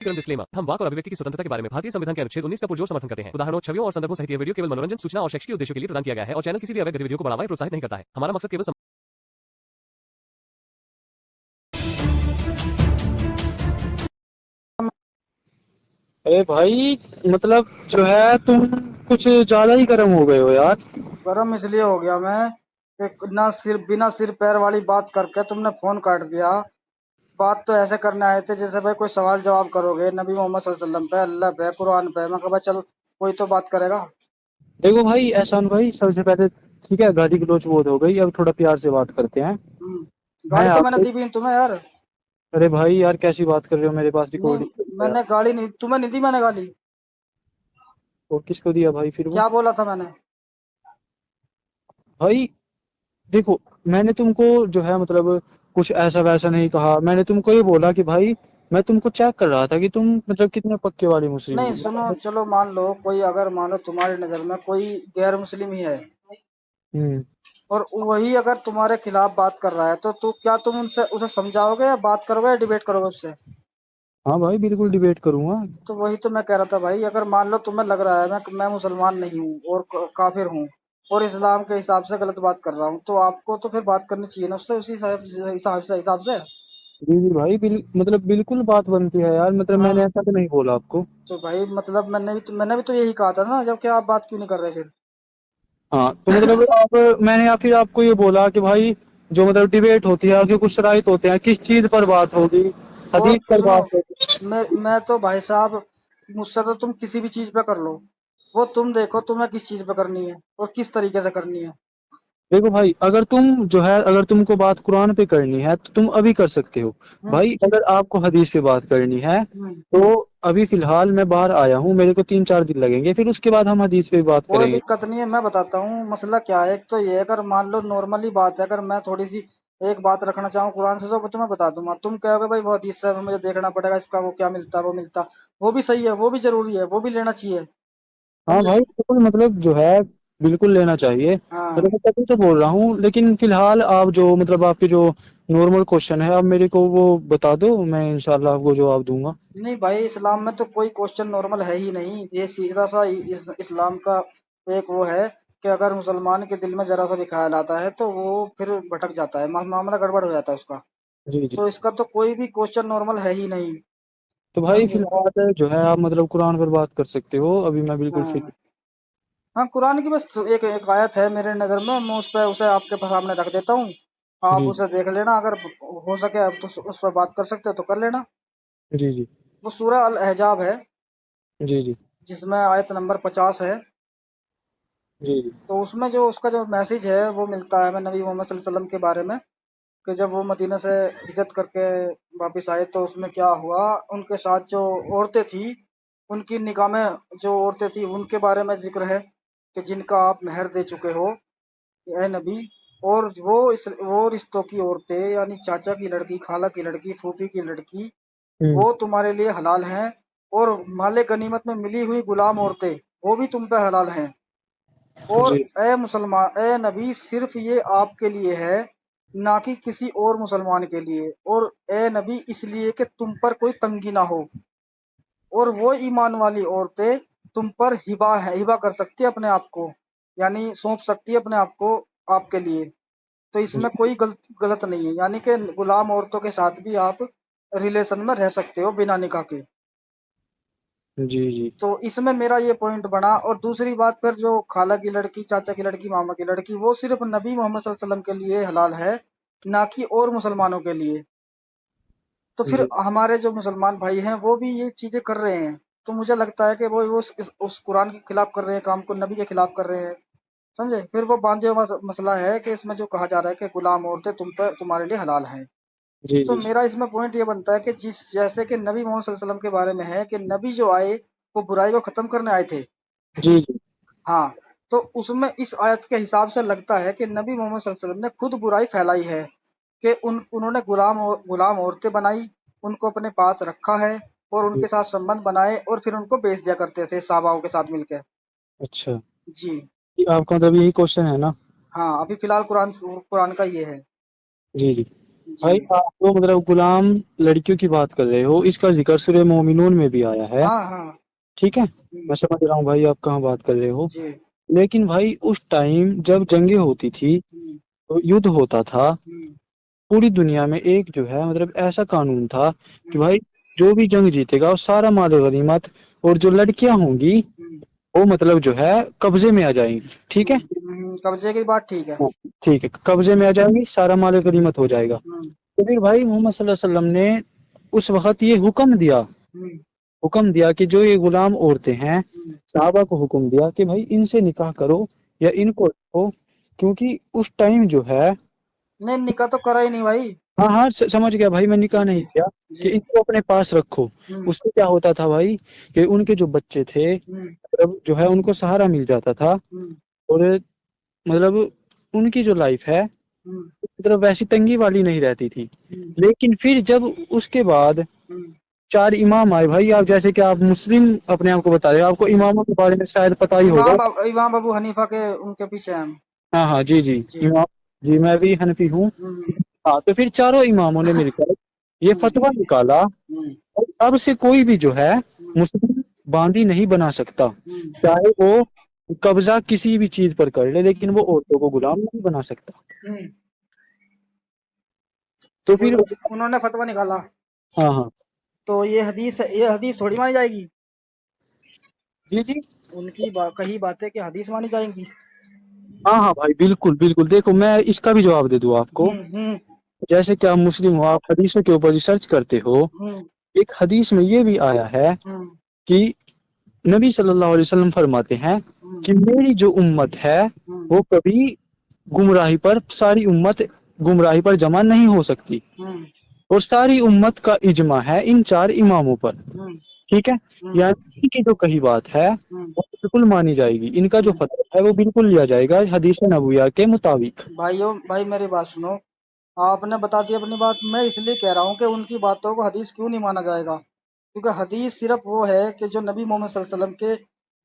Disclaimer, हम वाक और अभिव्यक्ति की स्वतंत्रता के बारे में भारतीय संविधान के अनुच्छेद 19 का पुरजोर समर्थन करते हैं। उदाहरणों, छवियों और संदर्भों सहित यह वीडियो केवल मनोरंजन, सूचना और शैक्षिक उद्देश्यों के लिए प्रदान किया गया है और चैनल किसी भी अवैध गतिविधियों को बढ़ावा या प्रोत्साहित नहीं करता है। हमारा मकसद केवल अरे भाई, मतलब जो है तुम कुछ ज्यादा ही गर्म हो गए हो यार। गरम इसलिए हो गया मैं कि बिना सिर पैर वाली बात करके तुमने फोन काट दिया। बात तो ऐसे करने आए थे जैसे भाई कोई सवाल जवाब करोगे नबी मोहम्मद सल्लल्लाहु अलैहि वसल्लम पे, अल्लाह पे, कुरान पे। मैं कहा भाई चल कोई तो बात करेगा। देखो भाई, एहसान भाई, सबसे पहले ठीक है, गाली गलौज बहुत हो गई, अब थोड़ा प्यार से बात करते हैं। मैं गाड़ी तो मैंने आपको दी भी नहीं तुम्हें यार। अरे भाई यार, कैसी बात कर रहे हो, मेरे पास रिकॉर्डिंग नहीं, है। मैंने गाड़ी नहीं, तुम्हें नहीं दी मैंने गाली। और किसको दिया भाई फिर वो? क्या बोला था मैंने? भाई देखो, मैंने तुमको जो है मतलब कुछ ऐसा वैसा नहीं कहा। मैंने तुमको ये बोला कि भाई मैं तुमको चेक कर रहा था कि तुम मतलब कितने पक्के वाली मुस्लिम नहीं सुनो, हो। चलो मान लो कोई, अगर मान लो तुम्हारी नजर में कोई गैर मुस्लिम ही है हम्म। और वही अगर तुम्हारे खिलाफ बात कर रहा है तो क्या तुम उनसे उसे समझाओगे या बात करोगे या डिबेट करोगे उससे? हाँ भाई, बिल्कुल डिबेट करूंगा। तो वही तो मैं कह रहा था भाई, अगर मान लो तुम्हें लग रहा है मैं मुसलमान नहीं हूँ और काफिर हूँ और इस्लाम के हिसाब से गलत बात कर रहा हूँ, तो आपको तो फिर बात करनी चाहिए ना उससे, उसी हिसाब से। जी जी भाई, मतलब बिल्कुल बात बनती है यार, मतलब मैंने हाँ, ऐसा तो नहीं बोला आपको। तो भाई मतलब मैंने भी तो यही कहा था ना, जब कि आप बात क्यों नहीं कर रहे फिर? हाँ तो मतलब आप मैंने या फिर आपको ये बोला कि भाई जो मतलब डिबेट होती है, आगे कुछ शराइत होते हैं, किस चीज पर बात होगी, और हदीस पर सुनो, बात होगी। मैं तो भाई साहब, मुझसे तो तुम किसी भी चीज पे कर लो, वो तुम देखो तुम्हें किस चीज पे करनी है और किस तरीके से करनी है। देखो भाई, अगर तुम जो है अगर तुमको बात कुरान पे करनी है तो तुम अभी कर सकते हो। हम्म भाई अगर आपको हदीस पे बात करनी है हम्म। तो अभी फिलहाल मैं बाहर आया हूँ, मेरे को 3-4 दिन लगेंगे, फिर उसके बाद हम हदीस पे बात कोई करेंगे। दिक्कत नहीं है, मैं बताता हूँ मसला क्या है। एक तो ये, अगर मान लो नॉर्मली बात है, अगर मैं थोड़ी सी एक बात रखना चाहूँ कुरान से, तो मैं बता दूंगा, तुम कहोगे भाई बहुत हदीस है, मुझे देखना पड़ेगा इसका, वो क्या मिलता है वो मिलता। वो भी सही है, वो भी जरूरी है, वो भी लेना चाहिए। हाँ समझे? भाई, बिल्कुल मतलब जो है बिल्कुल लेना चाहिए। हाँ। मतलब मैं तभी तो बोल रहा हूँ, लेकिन फिलहाल आप जो मतलब आपके जो नॉर्मल क्वेश्चन है, आप मेरे को वो बता दो, मैं इंशाल्लाह आपको जवाब दूंगा। नहीं भाई, इस्लाम में तो कोई क्वेश्चन नॉर्मल है ही नहीं। ये सीधा सा इस्लाम का एक वो है कि अगर मुसलमान के दिल में जरा सा भी ख्याल आता है तो वो फिर भटक जाता है, मामला गड़बड़ हो जाता है उसका। जी जी। तो इसका तो कोई भी क्वेश्चन नॉर्मल है ही नहीं। तो भाई समझे? फिलहाल जो है आप मतलब कुरान पर बात कर सकते हो, अभी मैं बिल्कुल हाँ फिट। हाँ, कुरान की बस एक आयत है मेरे नज़र में, मैं उस पर उसे आपके सामने रख देता हूँ। आप जी उसे देख लेना, अगर हो सके तो उस पर बात कर सकते हो तो कर लेना। जी जी वो सूरह अल अहजाब है, जी जी जिसमें आयत नंबर 50 है। जी जी तो उसमें जो उसका जो मैसेज है वो मिलता है हमें नबी मोहम्मद सल्लल्लाहु अलैहि वसल्लम के बारे में, कि जब वो मदीना से हिजरत करके वापस आए तो उसमें क्या हुआ, उनके साथ जो औरतें थी, उनकी निगाह में जो औरतें थी उनके बारे में जिक्र है कि जिनका आप मेहर दे चुके हो ए नबी। और वो रिश्तों की औरतें, यानी चाचा की लड़की, खाला की लड़की, फूफी की लड़की, हम्म। वो तुम्हारे लिए हलाल हैं। और माले गनीमत में मिली हुई गुलाम औरतें, वो भी तुम पे हलाल हैं। और जी ए मुसलमान, ए नबी, सिर्फ ये आपके लिए है, ना कि किसी और मुसलमान के लिए। और ए नबी, इसलिए कि तुम पर कोई तंगी ना हो। और वो ईमान वाली औरतें तुम पर हिबा कर सकती है अपने आप को, यानी सौंप सकती है अपने आप को आपके लिए। तो इसमें कोई गलत नहीं है, यानी कि गुलाम औरतों के साथ भी आप रिलेशन में रह सकते हो बिना निकाह के। जी जी तो इसमें मेरा ये पॉइंट बना। और दूसरी बात, फिर जो खाला की लड़की, चाचा की लड़की, मामा की लड़की, वो सिर्फ नबी मोहम्मद सल्लल्लाहु अलैहि वसल्लम के लिए हलाल है, ना कि और मुसलमानों के लिए। तो फिर जी हमारे जो मुसलमान भाई हैं वो भी ये चीजें कर रहे हैं, तो मुझे लगता है कि वो उस कुरान के खिलाफ कर रहे हैं काम को, नबी के खिलाफ कर रहे हैं। समझे? फिर वो बांधे हुआ मसला है कि इसमें जो कहा जा रहा है कि गुलाम औरतें तुम्हारे लिए हलाल हैं। जी तो जी मेरा इसमें पॉइंट ये बनता है कि जिस जैसे कि नबी मोहम्मद सल्लल्लाहु अलैहि वसल्लम के बारे में है कि नबी जो आए वो बुराई को खत्म करने आए थे। जी जी हाँ, तो उसमें इस आयत के हिसाब से लगता है कि नबी मोहम्मद सल्लल्लाहु अलैहि वसल्लम ने खुद बुराई फैलाई है, कि उन्होंने गुलाम औरतें बनाई, उनको अपने पास रखा है और उनके साथ संबंध बनाए और फिर उनको बेच दिया करते थे सहाबाओं के साथ मिलकर। अच्छा, जी। ये आपका मतलब यही क्वेश्चन है ना? हाँ, अभी फिलहाल कुरान कुरान का ये है। जी जी भाई जी। आप तो मतलब गुलाम लड़कियों की बात कर रहे हो, इसका जिक्र सूरह मोमिनून में भी आया है। हाँ हाँ। ठीक है, मैं समझ रहा हूँ भाई आप कहाँ बात कर रहे हो। जी। लेकिन भाई उस टाइम जब जंगें होती थी, हम्म, तो युद्ध होता था, हम्म, पूरी दुनिया में एक जो है मतलब ऐसा कानून था कि हम्म, भाई जो भी जंग जीतेगा वो सारा माल गनीमत, और जो लड़कियां होंगी हम्म, वो मतलब जो है कब्जे में आ जाएंगी। ठीक है। कब्जे की बात ठीक है। हाँ, ठीक है, कब्जे में आ जाएंगी, सारा माल गनीमत हो जाएगा। हम्म, तो फिर भाई मोहम्मद सल्लल्लाहु अलैहि वसल्लम ने उस वक्त ये हम्म, हुक्म दिया कि जो ये गुलाम औरतें हैं, हम्म। साहबा को हुक्म दिया कि भाई इनसे निकाह करो या इनको रखो, क्योंकि उस टाइम जो है, नहीं, निकाह तो करा ही नहीं भाई। हाँ हाँ समझ गया भाई, मैं निकाह नहीं जी। किया, कि जी। इनको अपने पास रखो। हम्म, उससे क्या होता था भाई कि उनके जो बच्चे थे हम्म, मतलब जो है उनको सहारा मिल जाता था, हम्म, और मतलब उनकी जो लाइफ है हम्म, मतलब वैसी तंगी वाली नहीं रहती थी। हम्म, लेकिन फिर जब उसके बाद हम्म। चार इमाम आए भाई, आप जैसे कि आप मुस्लिम अपने आप को बता रहे हो, आपको इमामों के बारे में शायद पता ही होगा। इमाम अबू हनीफा के उनके पीछे हैं हम। हाँ हाँ जी जी, जी। इमाम, जी मैं भी हनफी हूँ। हम्म, हाँ, तो फिर चारों इमामों ने मिलकर ये हम्म, फतवा निकाला, हम्म, और अब से कोई भी जो है हम्म, मुस्लिम बांदी नहीं बना सकता, हम्म। चाहे वो कब्जा किसी भी चीज पर कर ले, लेकिन वो औरतों को गुलाम नहीं बना सकता। हम्म। तो तो फिर उन्होंने फतवा निकाला, हाँ हाँ तो ये हदीस थोड़ी मानी जाएगी। जी जी, उनकी कही बातें कि हदीस मानी जाएंगी। हाँ हाँ भाई बिल्कुल बिल्कुल, देखो मैं इसका भी जवाब दे दूँ आपको। हम्म, हम्म, जैसे कि आप मुस्लिम हो, आप हदीसों के ऊपर रिसर्च करते हो, हम्म, एक हदीस में ये भी आया है हम्म, कि नबी सल्लल्लाहु अलैहि वसल्लम फरमाते हैं हम्म, कि मेरी जो उम्मत है हम्म, वो कभी गुमराही पर, सारी उम्मत गुमराही पर जमा नहीं हो सकती, हम्म, और सारी उम्मत का इजमा है इन चार इमामों पर। हम्म, ठीक है, हम्म, यानी इनकी जो कही बात है हम्म, वो बिल्कुल मानी जाएगी, इनका जो हम्म। फतवा है वो बिल्कुल लिया जाएगा हदीस नबविया के मुताबिक। भाई मेरी बात सुनो। आपने बता दी अपनी बात। मैं इसलिए कह रहा हूँ कि उनकी बातों को हदीस क्यों नहीं माना जाएगा, क्योंकि हदीस सिर्फ वो है कि जो नबी मोहम्मद सल्लल्लाहु अलैहि वसल्लम के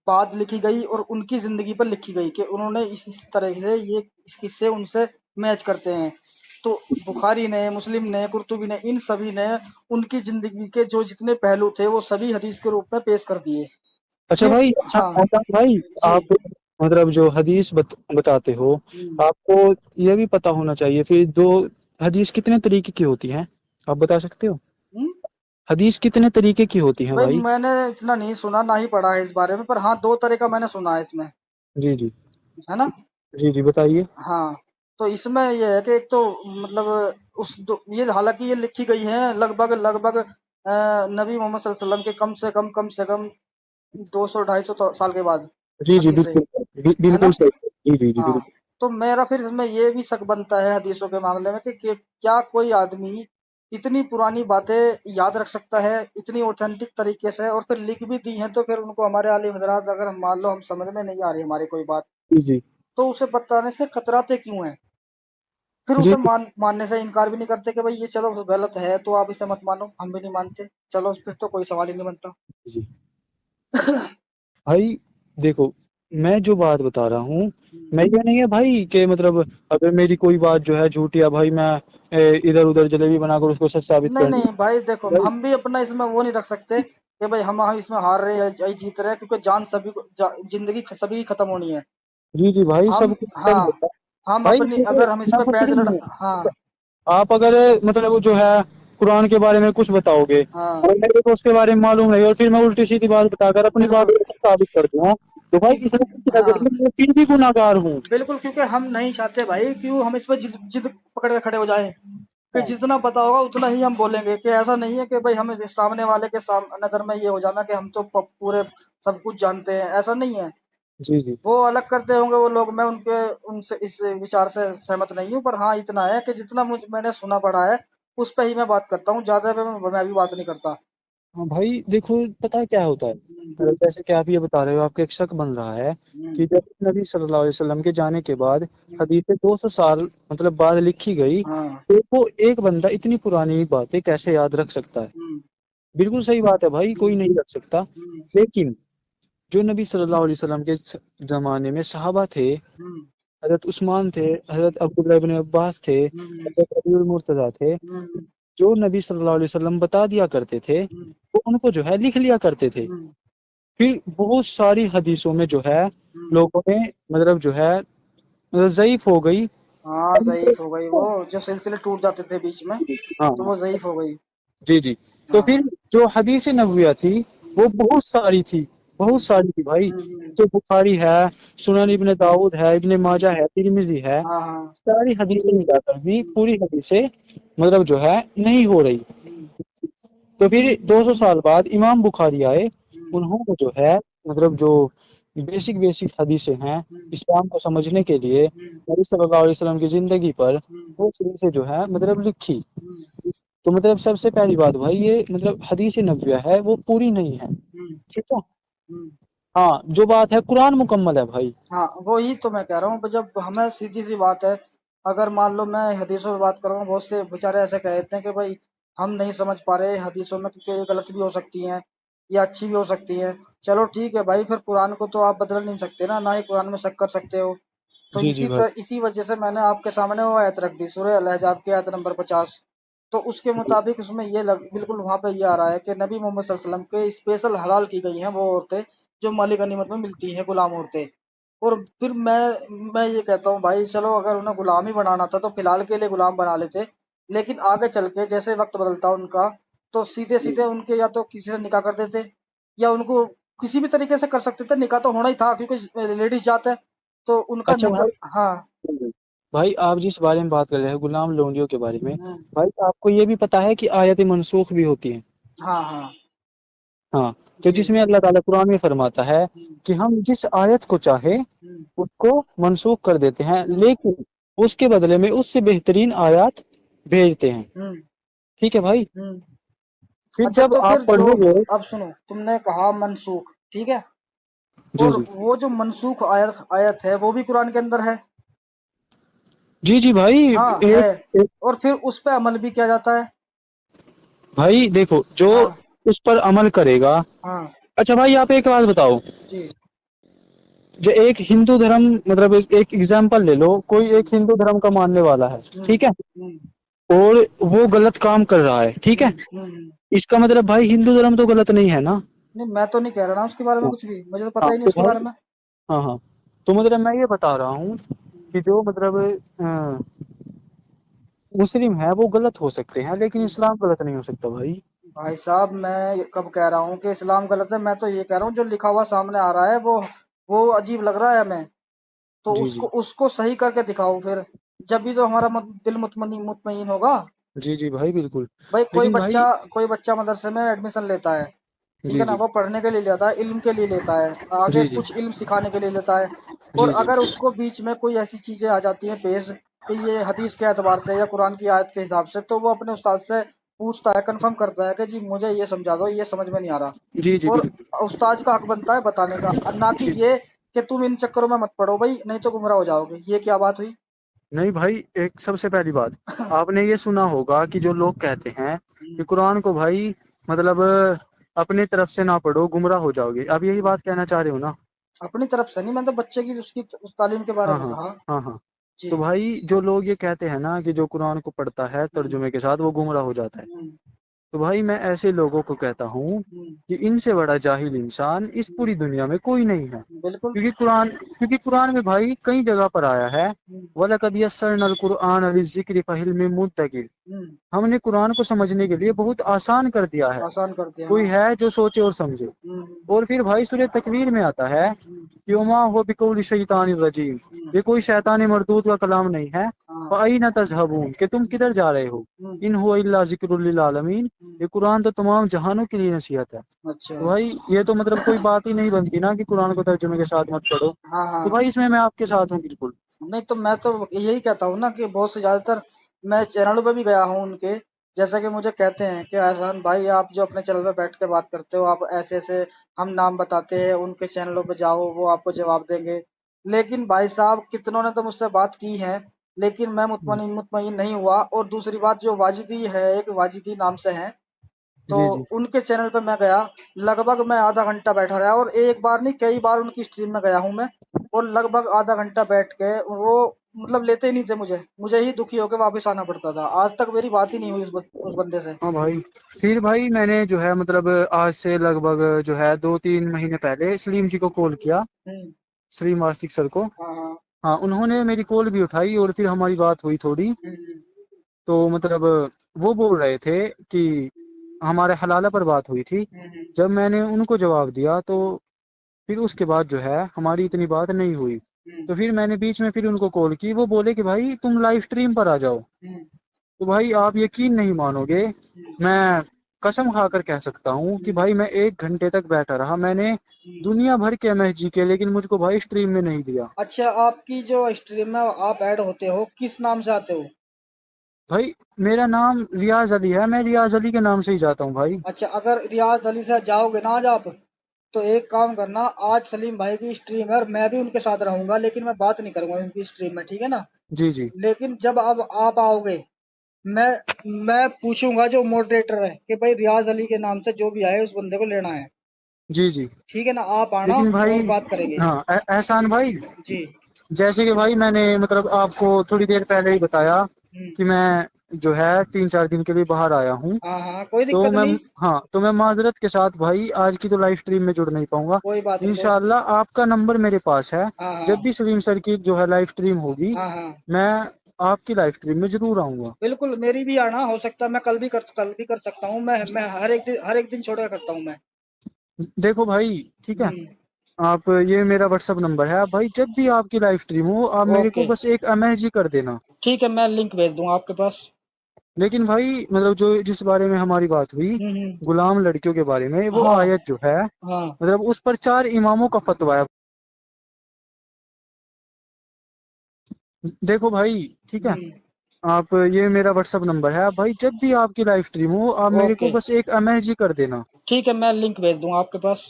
बाद लिखी गई और उनकी जिंदगी पर लिखी गई, कि उन्होंने इस तरह से ये इस किस्से उनसे मैच करते हैं। तो बुखारी ने, मुस्लिम ने, कुर्तुबी ने, इन सभी ने उनकी जिंदगी के जो जितने पहलू थे वो सभी हदीस के रूप में पेश कर दिए। अच्छा ये भाई, हाँ। ऐसा भाई, जी। आप मतलब जो हदीस बताते हो, हम्म, आपको ये भी पता होना चाहिए फिर दो हदीस कितने तरीके की होती हैं, आप बता सकते हो? हम्म। हदीस कितने तरीके की होती हैं भाई भाई? मैंने इतना नहीं सुना, ना ही पढ़ा है इस बारे में, पर हाँ, दो तरह का मैंने सुना है इसमें। जी जी है ना। जी जी, बताइए। हाँ। तो इसमें ये है कि एक तो मतलब ये हालांकि ये लिखी गई है लगभग लगभग नबी मोहम्मद सल्लल्लाहु अलैहि वसल्लम के कम से कम 200 250 साल के बाद जी जी हदीसें। बिल्कुल, है ना। बिल्कुल सही, जी जी जी हाँ। बिल्कुल। तो मेरा फिर इसमें ये भी शक बनता है हदीसों के मामले में कि क्या कोई आदमी इतनी पुरानी बातें याद रख सकता है इतनी ऑथेंटिक तरीके से, और फिर लिख भी दी हैं, तो फिर उनको हमारे आलिम हजरात अगर हम मान लो हम समझ में नहीं आ रही हमारी कोई बात, जी जी तो उसे बताने से कतराते क्यों हैं? फिर जी उसे मानने से इनकार भी नहीं करते कि भाई ये चलो गलत है तो आप इसे मत मानो, हम भी नहीं मानते, चलो फिर तो कोई सवाल ही नहीं बनता। जी भाई देखो, मैं जो बात बता रहा हूँ, मैं ये नहीं है भाई कि मतलब अगर मेरी कोई बात जो है झूठी है भाई, मैं इधर उधर जलेबी बनाकर उसको सच साबित नहीं कर दूं नहीं भाई देखो, भाई। हम भी अपना इसमें वो नहीं रख सकते कि भाई हम इसमें हार रहे हैं या जीत रहे हैं, क्योंकि जान सभी को जिंदगी सभी की खत्म होनी है। जी जी भाई, हम सब कुछ हाँ, सही होता है हम भाई, अपनी देखो अगर हम इस मैं पे कुछ पैज नहीं लड़ा। हूँ, हाँ, आप अगर मतलब वो जो है कुरान के बारे में कुछ बताओगे हाँ, और मेरे को उसके बारे में मालूम नहीं, और फिर मैं उल्टी सीधी बात बताकर अपनी बात बिल्कुल। साबित कर दूंगा, तो भाई ठीक। इसमें कुछ नजर हाँ, में मैं फिर भी गुनाहगार हूँ। बिल्कुल, क्योंकि हम नहीं चाहते भाई क्यों हम इस पे जिद जिद पकड़ के खड़े हो जाएं, कि जितना पता होगा उतना ही हम बोलेंगे, कि ऐसा नहीं है कि भाई हमें सामने वाले के नजर में ये हो जाना कि हम तो पूरे सब कुछ जानते हैं, ऐसा नहीं है। जी जी वो अलग करते होंगे वो लोग, मैं उनके उनसे इस विचार से सहमत नहीं हूँ, पर हाँ इतना है कि जितना मैंने सुना पढ़ा है उस पर ही मैं बात करता हूँ, ज्यादा पे मैं भी बात नहीं करता। हाँ भाई देखो, पता है क्या होता है, हम्म, जैसे कि आप ये बता रहे हो, आपके एक शक बन रहा है हम्म, कि जब नबी सल्लल्लाहु अलैहि वसल्लम के जाने के बाद हम्म। हदीसें 200 साल मतलब बाद लिखी गई, हाँ। तो वो एक बंदा इतनी पुरानी बातें कैसे याद रख सकता है? हम्म, बिल्कुल सही बात है भाई, कोई हम्म, नहीं रख सकता। हम्म, लेकिन जो नबी सल्लल्लाहु अलैहि वसल्लम के जमाने में सहाबा थे, हम्म, حضرت عثمان تھے، حضرت عبداللہ ابن عباس تھے، ہوں، حضرت علی المرتضیٰ تھے، ہوں، جو نبی صلی اللہ علیہ وسلم بتا دیا کرتے تھے ہوں، وہ ان کو جو ہے لکھ لیا کرتے تھے۔ ہوں، پھر بہت ساری حدیثوں میں جو ہے ہوں۔ لوگوں نے مطلب جو ہے ضعیف ہو گئی۔ ہاں ضعیف ہو گئی، وہ جو سلسلے ٹوٹ جاتے تھے بیچ میں ہاں تو وہ ضعیف ہو گئی۔ جی جی، تو ہاں پھر جو حدیث نبویہ تھی وہ بہت ساری تھی، بہت ساری تھی بھائی، ہوں، جو بخاری ہے، سنن ابن داؤد ہے، ابن ماجہ ہے، ترمذی ہے، ہاں ہاں، ساری حدیثیں ملا کر بھی پوری حدیثیں مطلب جو ہے نہیں ہو رہی۔ تو پھر 200 سال بعد امام بخاری آئے، انہوں نے جو ہے مطلب جو بیسک حدیثیں ہیں اسلام کو سمجھنے کے لیے نبی صلی اللہ علیہ وسلم کی زندگی پر وہ حدیثیں جو ہے مطلب لکھی۔ تو مطلب سب سے پہلی بات بھائی یہ مطلب حدیث نبویہ ہے وہ پوری نہیں ہے، ٹھیک ہے؟ ہاں جو بات ہے قرآن مکمل ہے بھائی۔ ہاں وہی تو میں کہہ رہا ہوں، جب ہمیں سیدھی سی بات ہے، اگر مان لو میں حدیثوں میں بات کروں، بہت سے بیچارے ایسے کہتے ہیں کہ بھائی ہم نہیں سمجھ پا رہے حدیثوں میں کیونکہ یہ غلط بھی ہو سکتی ہیں یا اچھی بھی ہو سکتی ہیں۔ چلو ٹھیک ہے بھائی، پھر قرآن کو تو آپ بدل نہیں سکتے نا، نہ ہی قرآن میں شک کر سکتے ہو۔ تو جی جی بھائی، اسی وجہ سے میں نے آپ کے سامنے وہ آیت رکھ دی، سورہ الاحزاب کی آیت نمبر 50۔ تو اس کے مطابق اس میں یہ بالکل وہاں پہ یہ آ رہا ہے کہ نبی محمد صلی اللہ علیہ وسلم کے اسپیشل حلال کی گئی ہیں وہ عورتیں جو مالی غنیمت میں ملتی ہیں، غلام عورتیں۔ اور پھر میں یہ کہتا ہوں بھائی چلو اگر انہیں غلام ہی بنانا تھا تو فی الحال کے لیے غلام بنا لیتے، لیکن آگے چل کے جیسے وقت بدلتا ان کا تو سیدھے سیدھے ان کے یا تو کسی سے نکاح کر دیتے یا ان کو کسی بھی طریقے سے کر سکتے تھے، نکاح تو ہونا ہی تھا کیونکہ لیڈیز جاتا ہے تو ان کا اچھا بھائی، نکاح۔ ہاں بھائی آپ جس بارے میں بات کر رہے ہیں غلام لونڈیوں کے بارے میں، ہوں، بھائی آپ کو یہ بھی پتا ہے کہ آیت منسوخ بھی ہوتی ہیں؟ ہاں ہاں ہاں، تو جی، جس میں اللہ تعالیٰ قرآن میں فرماتا ہے کہ ہم جس آیت کو چاہے ہوں، اس کو منسوخ کر دیتے ہیں، لیکن اس کے بدلے میں اس سے بہترین آیات بھیجتے ہیں، ہوں، ٹھیک ہے بھائی؟ ہوں۔ پھر اچھا جب تو پھر آپ جو پڑھو گے، اب سنو، تم نے کہا منسوخ، ٹھیک ہے، جی اور جی وہ جو منسوخ آیت ہے وہ بھی قرآن کے اندر ہے۔ جی جی بھائی، ہاں ہے، اور پھر اس پہ عمل بھی کیا جاتا ہے۔ بھائی دیکھو جو ہاں اس پر عمل کرے گا، ہاں اچھا بھائی آپ ایک بات بتاؤ، جی، جو ایک ہندو دھرم مطلب ایک ایگزامپل لے لو، کوئی ہوں، ایک ہندو دھرم کا ماننے والا ہے، ہوں، ٹھیک ہے، ہوں، اور وہ غلط کام کر رہا ہے، ٹھیک ہے، ہوں، ہوں۔ اس کا مطلب بھائی ہندو دھرم تو غلط نہیں ہے نا؟ نہیں میں تو نہیں کہہ رہا نا اس کے بارے میں کچھ بھی، مجھے تو پتہ ہاں ہی نہیں تو اس کے بھائی، بارے میں۔ ہاں ہاں، تو مطلب میں یہ بتا رہا ہوں کہ جو مطلب مسلم ہے وہ غلط ہو سکتے ہیں لیکن اسلام غلط نہیں ہو سکتا بھائی۔ بھائی صاحب میں کب کہہ رہا ہوں کہ اسلام غلط ہے؟ میں تو یہ کہہ رہا ہوں جو لکھا ہوا سامنے آ رہا ہے وہ عجیب لگ رہا ہے ہمیں، تو جی اس کو صحیح کر کے دکھاؤ، پھر جب بھی تو ہمارا دل مطمئن ہوگا۔ جی جی بھائی بالکل، بھائی لیکن بھائی، کوئی بچہ مدرسے میں ایڈمیشن لیتا ہے، ٹھیک جی ہے نا، جی وہ پڑھنے کے لیے لیتا ہے، علم کے لیے لیتا ہے، آگے جی جی کچھ علم سکھانے کے لیے لیتا ہے، اور جی جی اگر اس کو بیچ میں کوئی ایسی چیزیں آ جاتی ہیں پیش کہ یہ حدیث کے اعتبار سے یا قرآن کی آیت کے حساب سے، تو وہ اپنے استاد سے پوچھتا ہے، کنفرم کرتا ہے کہ جی مجھے یہ سمجھا دو، یہ سمجھ میں نہیں آ رہا، جی جی اور بالکل، استاد کا حق بنتا ہے بتانے کا، نہ کہ جی یہ کہ تم ان چکروں میں مت پڑو بھائی نہیں تو گمراہ ہو جاؤ گے۔ یہ کیا بات ہوئی؟ نہیں بھائی، ایک سب سے پہلی بات آپ نے یہ سنا ہوگا کہ جو لوگ کہتے ہیں کہ قرآن کو بھائی مطلب اپنی طرف سے نہ پڑھو گمراہ ہو جاؤ گے، اب یہی بات کہنا چاہ رہے ہو نا؟ اپنی طرف سے نہیں، میں تو بچے کی اس تعلیم کے بارے ہاں میں ہاں کہا۔ ہاں ہاں، جی، تو بھائی جو لوگ یہ کہتے ہیں نا کہ جو قرآن کو پڑھتا ہے ترجمے کے ساتھ وہ گمراہ ہو جاتا ہے، تو بھائی میں ایسے لوگوں کو کہتا ہوں کہ ان سے بڑا جاہل انسان اس پوری دنیا میں کوئی نہیں ہے، بالکل، کیونکہ قرآن میں بھائی کئی جگہ پر آیا ہے وَلَقَدْ يَسَّرْنَا الْقُرْآنَ لِلذِّكْرِ فَهَلْ مِن مُدَّكِرٍ، ہم نے قرآن کو سمجھنے کے لیے بہت آسان کر دیا ہے، آسان کر دیا، ہاں۔ کوئی ہے جو سوچے اور سمجھے۔ اور پھر بھائی سورہ تکویر میں آتا ہے کہ وما هو بقول شیطان الرجیم، یہ کوئی شیطان مردود کا کلام نہیں ہے، ہاں، فَأَيْنَ تَذْهَبُونَ، کہ تم کدھر جا رہے ہو، ان هو الا ذکر للعالمین، یہ قرآن تو تمام جہانوں کے لیے نصیحت ہے۔ اچھا، تو بھائی یہ تو مطلب کوئی بات ہی نہیں بنتی نا کہ قرآن کو ترجمے کے ساتھ مت پڑھو، ہاں ہاں، تو بھائی اس میں آپ کے ساتھ ہوں بالکل۔ نہیں تو میں تو یہی کہتا ہوں نا کہ بہت سے زیادہ تر میں چینلوں پہ بھی گیا ہوں ان کے، جیسا کہ مجھے کہتے ہیں کہ احسان بھائی آپ جو اپنے چینل پہ بیٹھ کے بات کرتے ہو، آپ ایسے ایسے ہم نام بتاتے ہیں ان کے چینلوں پہ جاؤ وہ آپ کو جواب دیں گے، لیکن بھائی صاحب کتنوں نے تو مجھ سے بات کی ہے لیکن میں مطمئن نہیں ہوا۔ اور دوسری بات جو واجدی ہے، ایک واجدی نام سے ہیں، تو جی جی ان کے چینل پہ میں گیا، لگ بھگ میں آدھا گھنٹہ بیٹھا رہا، اور ایک بار نہیں کئی بار ان کی اسٹریم میں گیا ہوں میں، اور لگ بھگ آدھا گھنٹہ بیٹھ کے وہ مطلب لیتے ہی نہیں تھے مجھے ہی دکھی ہو کے واپس آنا پڑتا تھا. آج تک میری بات ہی نہیں ہوئی اس بندے سے. ہاں بھائی، پھر بھائی میں نے جو ہے مطلب آج سے لگ بھگ جو ہے 2-3 مہینے پہلے سلیم جی کو کال کیا، ہوں. سلیم واسطیک سر کو. ہاں ہاں. ہاں، انہوں نے میری کال بھی اٹھائی اور پھر ہماری بات ہوئی تھوڑی. ہوں. تو مطلب وہ بول رہے تھے کہ ہمارے حلالہ پر بات ہوئی تھی. ہوں. جب میں نے ان کو جواب دیا تو پھر اس کے بعد جو ہے ہماری اتنی بات نہیں ہوئی. ہوں. تو پھر میں نے بیچ میں پھر ان کو کال کی، وہ بولے کہ بھائی تم لائیو سٹریم پر آ جاؤ. ہوں. تو بھائی آپ یقین نہیں مانو گے، میں قسم کھا کر کہہ سکتا ہوں کہ بھائی میں 1 گھنٹے تک بیٹھا رہا. میں نے دنیا بھر کے MSG کے، لیکن مجھ کو بھائی سٹریم میں نہیں دیا. اچھا، آپ کی جو اسٹریم میں آپ ایڈ ہوتے ہو کس نام سے آتے ہو؟ بھائی میرا نام ریاض علی ہے، میں ریاض علی کے نام سے ہی جاتا ہوں بھائی. اچھا، اگر ریاض علی سے جاؤ گے نا آج آپ، تو ایک کام کرنا، آج سلیم بھائی کی اسٹریم ہے اور میں بھی ان کے ساتھ رہوں گا، لیکن میں بات نہیں کروں گا ان کی اسٹریم میں، ٹھیک ہے نا؟ جی جی لیکن جب اب آپ آؤ گے، میں میں پوچھوں گا جو ماڈریٹر ہے کہ بھائی ریاض علی کے نام سے جو بھی آئے اس بندے کو لینا ہے، جی جی. ٹھیک ہے نا؟ آپ آنا لیکن اور بھائی بات کریں گے. ہاں احسان بھائی، جی. جیسے کہ بھائی میں نے مطلب آپ کو تھوڑی دیر پہلے ہی بتایا ہوں. کہ میں جو ہے 3-4 دن کے لیے باہر آیا ہوں. ہاں ہاں، کوئی تو دقت میں نہیں. ہاں تو میں معذرت کے ساتھ بھائی آج کی تو لائیو سٹریم میں جڑ نہیں پاؤں گا. کوئی بات نہیں. انشاءاللہ آپ کا نمبر میرے پاس ہے، ہاں ہاں جب بھی سلیم سر کی جو ہے لائیو سٹریم ہوگی ہاں ہاں، میں آپ کی لائیو سٹریم میں ضرور آؤں گا. بالکل. میری بھی آنا ہو سکتا ہے، میں کل بھی کر سکتا ہوں. میں ہر ایک دن چھوڑ کے کرتا ہوں میں. دیکھو بھائی ٹھیک ہے، ہوں. آپ یہ میرا واٹس ایپ نمبر ہے بھائی، جب بھی آپ کی لائیو سٹریم ہو آپ میرے کو اوکے، بس ایک MSG کر دینا. ٹھیک ہے، میں لنک بھیج دوں گا آپ کے پاس. لیکن بھائی مطلب جو جس بارے میں ہماری بات ہوئی ہوں. غلام لڑکیوں کے بارے میں، وہ ہاں آیت جو ہے ہاں. مطلب اس پر 4 اماموں کا فتویٰ ہے. دیکھو بھائی ٹھیک ہے، ہوں. آپ یہ میرا واٹس ایپ نمبر ہے بھائی، جب بھی آپ کی لائیو سٹریم ہو آپ میرے کو اوکے، بس ایک MSG کر دینا. ٹھیک ہے، میں لنک بھیج دوں گا آپ کے پاس.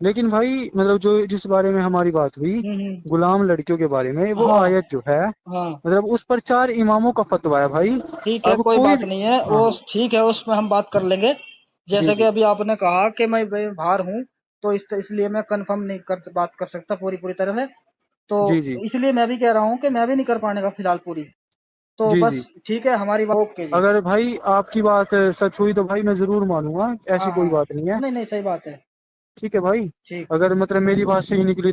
لیکن بھائی مطلب جو جس بارے میں ہماری بات ہوئی ہوں. غلام لڑکیوں کے بارے میں، وہ ہاں آیت جو ہے ہاں، مطلب اس پر 4 اماموں کا فتویٰ ہے بھائی. ٹھیک ہے، اب کوئی کوئی بات نہیں ہے. ہاں وہ ٹھیک ہے، اس میں ہم بات کر لیں گے. جی جیسے جی کہ ابھی آپ نے کہا کہ میں باہر ہوں، تو اس لیے میں کنفرم نہیں بات کر سکتا پوری طرح سے. تو جی جی اس لیے میں بھی کہہ رہا ہوں کہ میں بھی نہیں کر پانے کا فی الحال پوری. تو جی بس جی. ٹھیک ہے، ہماری بات اوکے جی. اگر بھائی آپ کی بات سچ ہوئی تو بھائی میں ضرور مانوں گا، ایسی ہاں کوئی ہاں، بات نہیں ہے. نہیں نہیں، صحیح بات ہے. ٹھیک ہے بھائی، ٹھیک. اگر مطلب میری بات صحیح نکلی